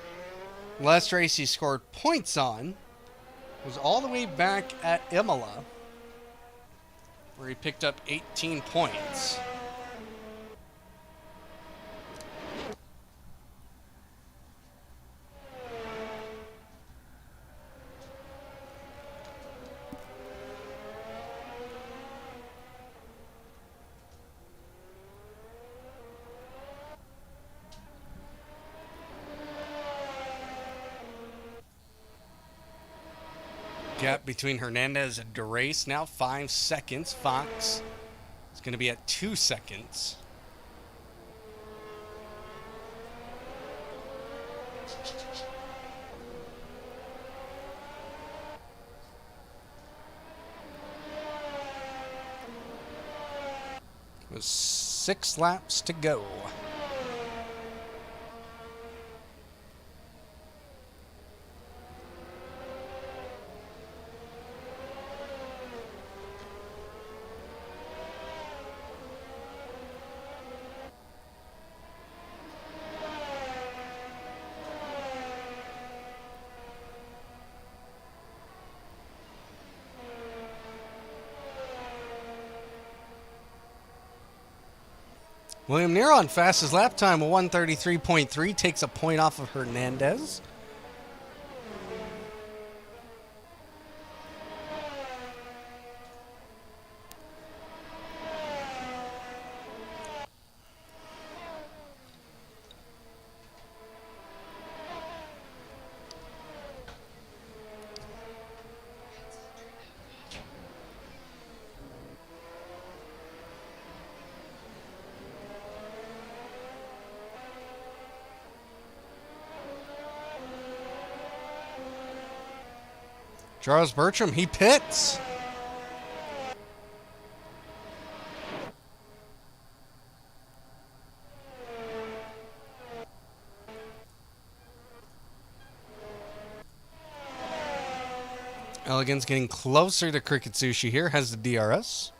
last race he scored points on was all the way back at Imola, where he picked up 18 points. Gap between Hernandez and DeRace now 5 seconds. Fox is going to be at 2 seconds. With 6 laps to go. William Neron, fastest lap time of 133.3, takes a point off of Hernandez. Charles Bertram, he pits. Elegance getting closer to Cricket Sushi here, has the DRS.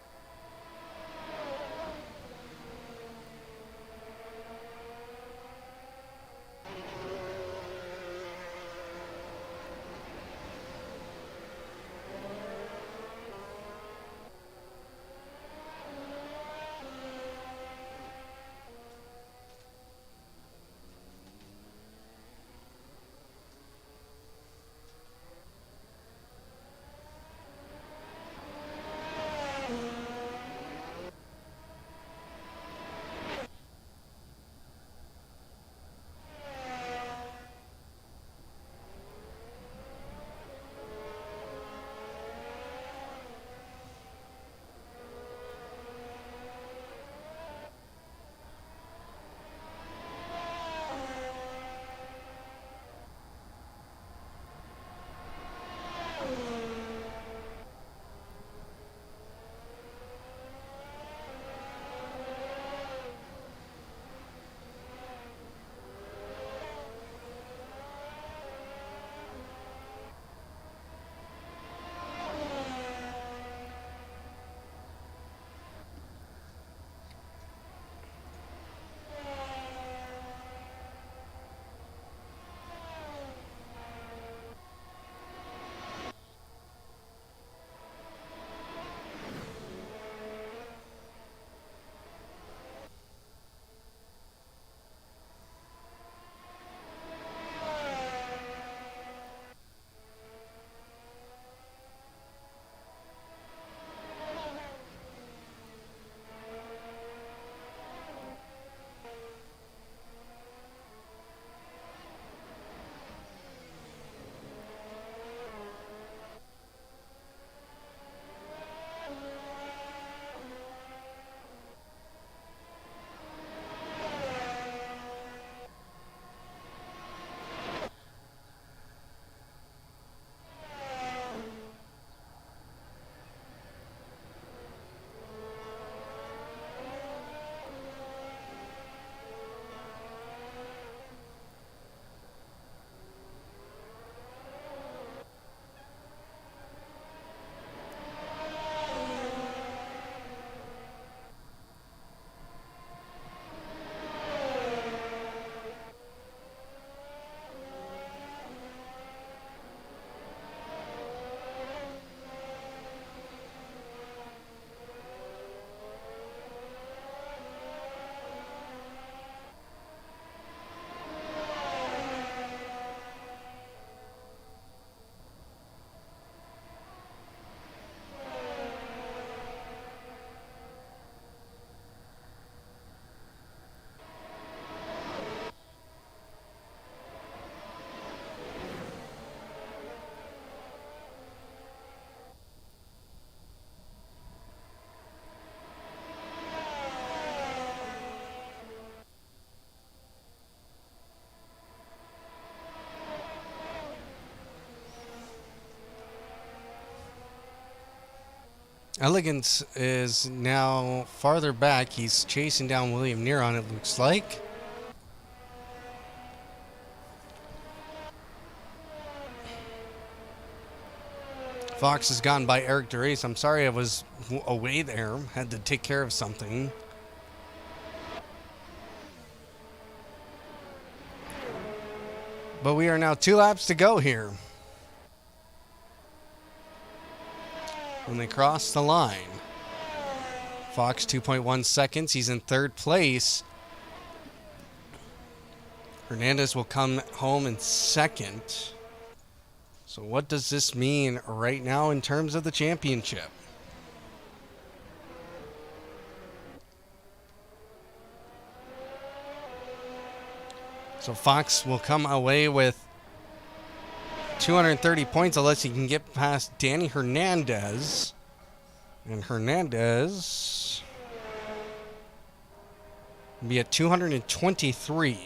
Elegance is now farther back. He's chasing down William Neron, it looks like. Fox has gone by Eric DeRace. I'm sorry I was away there. Had to take care of something. But we are now 2 laps to go here. When they cross the line. Fox 2.1 seconds. He's in third place. Hernandez will come home in second. So what does this mean right now in terms of the championship? So Fox will come away with 230 points unless he can get past Danny Hernandez. And Hernandez will be at 223.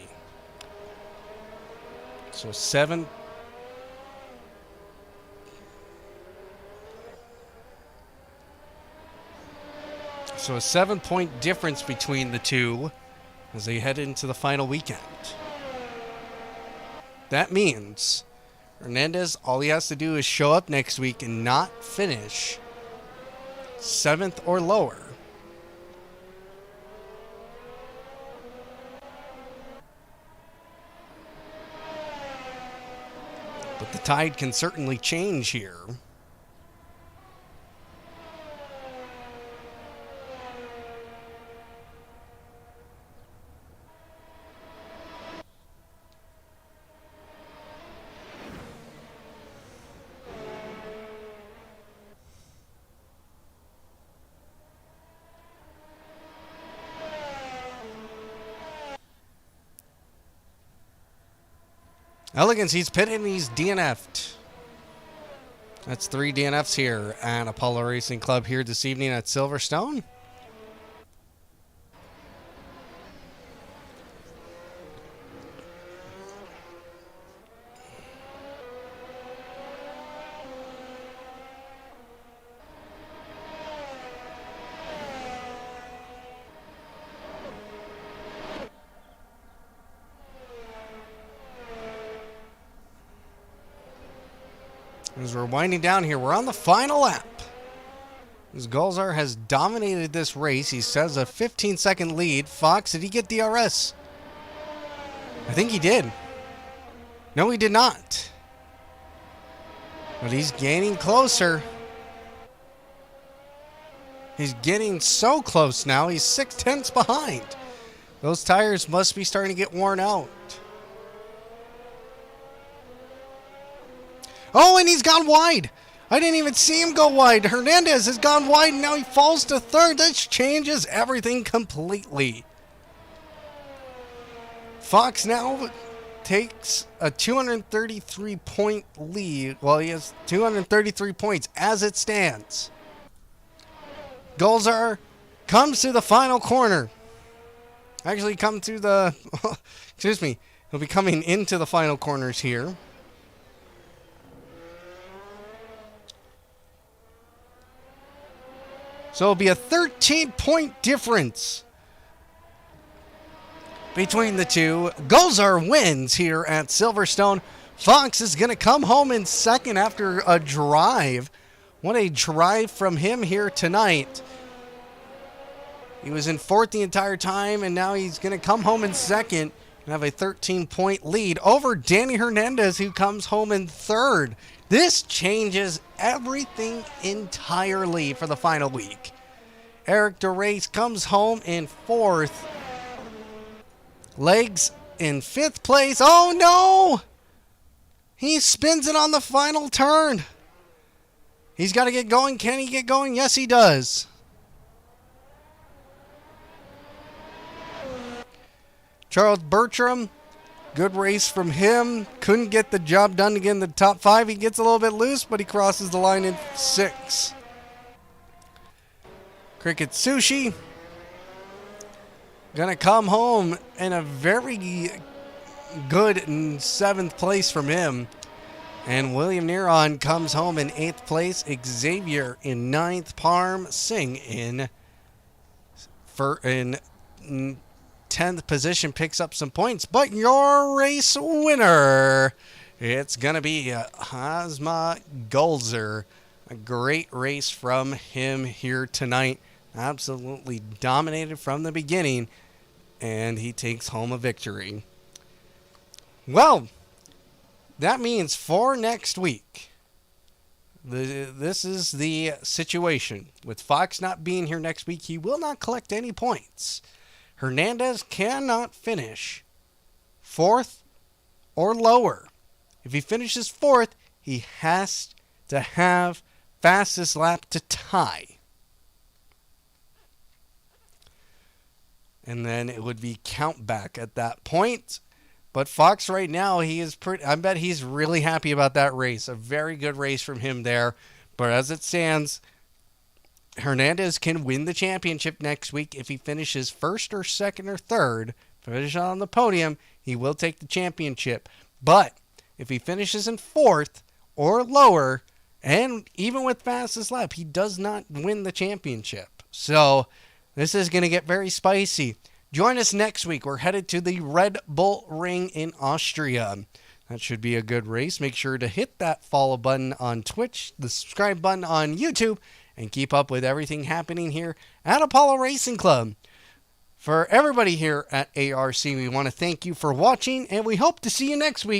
So a 7-point difference between the two as they head into the final weekend. That means Hernandez, all he has to do is show up next week and not finish 7th or lower. But the tide can certainly change here. Elegance, he's pitted and he's DNF'd. That's 3 DNFs here at Apollo Racing Club here this evening at Silverstone. As we're winding down here, we're on the final lap. As Golzar has dominated this race, he says a 15-second lead. Fox, did he get DRS? I think he did. No, he did not. But he's gaining closer. He's getting so close now. He's 0.6 behind. Those tires must be starting to get worn out. Oh, and he's gone wide. I didn't even see him go wide. Hernandez has gone wide, and now he falls to third. This changes everything completely. Fox now takes a 233-point lead. Well, he has 233 points as it stands. Golzar comes to the final corner. Actually, come to the... excuse me. He'll be coming into the final corners here. So it'll be a 13-point difference between the two. Golzar wins here at Silverstone. Fox is going to come home in second after a drive. What a drive from him here tonight. He was in fourth the entire time, and now he's going to come home in second and have a 13-point lead over Danny Hernandez, who comes home in third. This changes everything entirely for the final week. Eric DeRace comes home in fourth. Legs in fifth place. Oh no! He spins it on the final turn. He's got to get going. Can he get going? Yes, he does. Charles Bertram. Good race from him. Couldn't get the job done to get in the top 5. He gets a little bit loose, but he crosses the line in 6. Cricket Sushi gonna come home in a very good 7th place from him. And William Neron comes home in 8th place. Xavier in 9th. Parm Singh in 10th position picks up some points, but your race winner, it's going to be Hazma Golzar. A great race from him here tonight. Absolutely dominated from the beginning, and he takes home a victory. Well, that means for next week, This is the situation. With Fox not being here next week, he will not collect any points. Hernandez cannot finish fourth or lower. If he finishes fourth, he has to have fastest lap to tie. And then it would be count back at that point. But Fox right now, I bet he's really happy about that race. A very good race from him there. But as it stands, Hernandez can win the championship next week if he finishes first or second or third. Finish on the podium, he will take the championship. But if he finishes in fourth or lower, and even with fastest lap, he does not win the championship. So this is going to get very spicy. Join us next week. We're headed to the Red Bull Ring in Austria. That should be a good race. Make sure to hit that follow button on Twitch, the subscribe button on YouTube, and keep up with everything happening here at Apollo Racing Club. For everybody here at ARC, we want to thank you for watching, and we hope to see you next week.